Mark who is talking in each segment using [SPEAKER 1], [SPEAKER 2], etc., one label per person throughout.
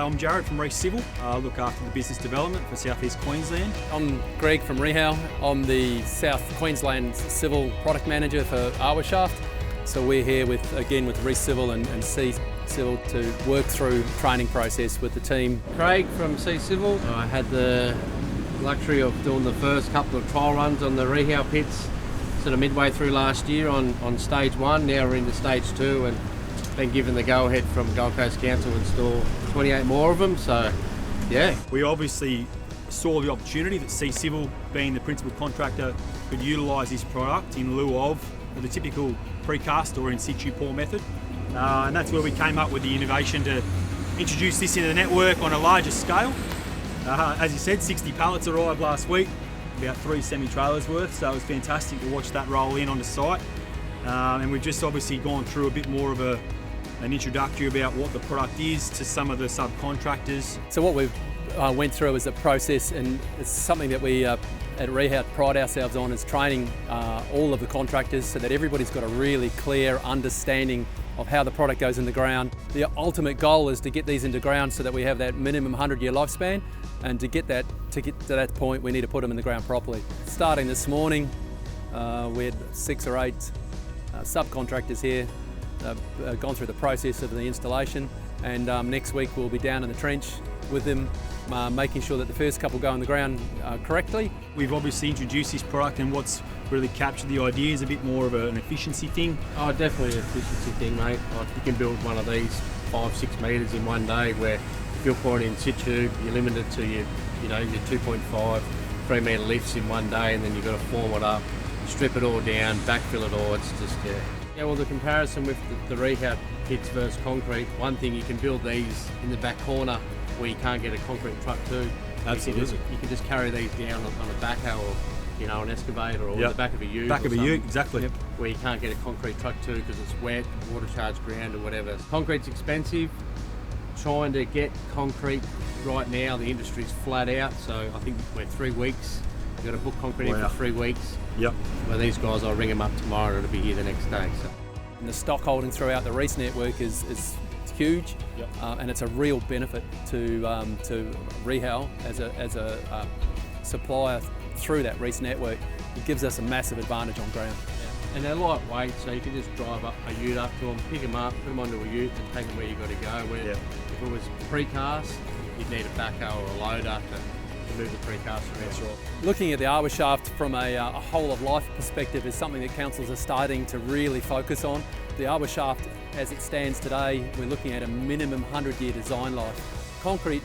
[SPEAKER 1] I'm Jared from REHAU Civil. I look after the business development for South East Queensland.
[SPEAKER 2] I'm Greg from REHAU. I'm the South Queensland Civil Product Manager for Awashaft. So we're here with REHAU Civil and C Civil to work through training process with the team.
[SPEAKER 3] Craig from C Civil. I had the luxury of doing the first couple of trial runs on the REHAU pits sort of midway through last year on stage 1. Now we're into stage 2 and been given the go-ahead from Gold Coast Council to install 28 more of them, so yeah.
[SPEAKER 1] We obviously saw the opportunity that C Civil, being the principal contractor, could utilise this product in lieu of the typical precast or in situ pour method. And that's where we came up with the innovation to introduce this into the network on a larger scale. As you said, 60 pallets arrived last week, about 3 semi-trailers worth, so it was fantastic to watch that roll in on the site. And we've just obviously gone through a bit more of an introductory about what the product is to some of the subcontractors.
[SPEAKER 2] So what we've went through is a process, and it's something that we at REHAU pride ourselves on, is training all of the contractors so that everybody's got a really clear understanding of how the product goes in the ground. The ultimate goal is to get these into ground so that we have that minimum 100-year lifespan, and to get to that point we need to put them in the ground properly. Starting this morning, we had 6 or 8 subcontractors here, gone through the process of the installation, and next week we'll be down in the trench with them, making sure that the first couple go on the ground correctly.
[SPEAKER 1] We've obviously introduced this product, and what's really captured the idea is a bit more of an efficiency thing.
[SPEAKER 3] Oh, definitely an efficiency thing, mate. Like, you can build one of these 5-6 metres in one day, where if you're pouring in situ, you're limited to your 2.5, 3 metre lifts in one day, and then you've got to form it up, strip it all down, backfill it all. It's just, yeah. Yeah, well, the comparison with the REHAU pits versus concrete, one thing, you can build these in the back corner where you can't get a concrete truck to.
[SPEAKER 1] Absolutely.
[SPEAKER 3] You can just carry these down on a backhoe or an excavator or the back of a ute.
[SPEAKER 1] Back of a ute, exactly.
[SPEAKER 3] Yep. Where you can't get a concrete truck to because it's wet, water charged ground or whatever. Concrete's expensive. Trying to get concrete right now, the industry's flat out, so I think we're 3 weeks. We've got to book concrete in for 3 weeks.
[SPEAKER 1] Yep.
[SPEAKER 3] Well, these guys, I'll ring them up tomorrow and it'll be here the next day. So.
[SPEAKER 2] And the stock holding throughout the REHAU network is huge, and it's a real benefit to REHAU as a supplier through that REHAU network. It gives us a massive advantage on ground.
[SPEAKER 3] Yeah. And they're lightweight, so you can just drive a ute up to them, pick them up, put them onto a ute and take them where you've got to go. Where if it was precast, you'd need a backhoe or a loader to move the precast around.
[SPEAKER 1] That's right.
[SPEAKER 2] Looking at the Awashaft from a whole of life perspective is something that councils are starting to really focus on. The Awashaft, as it stands today, we're looking at a minimum 100-year design life. Concrete,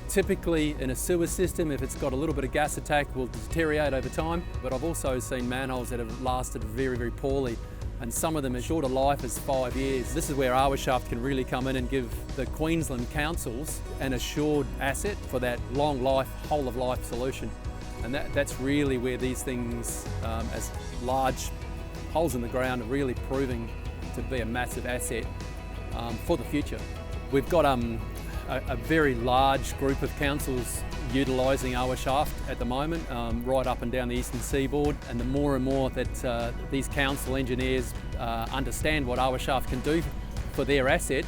[SPEAKER 2] typically in a sewer system, if it's got a little bit of gas attack, will deteriorate over time. But I've also seen manholes that have lasted very, very poorly, and some of them are shorter life as 5 years. This is where Awashaft can really come in and give the Queensland councils an assured asset for that long life, whole of life solution. And that's really where these things, as large holes in the ground, are really proving to be a massive asset for the future. We've got a very large group of councils utilising Awashaft at the moment, right up and down the eastern seaboard, and the more and more that these council engineers understand what Awashaft can do for their asset,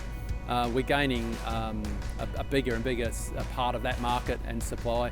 [SPEAKER 2] we're gaining a bigger and bigger part of that market and supply.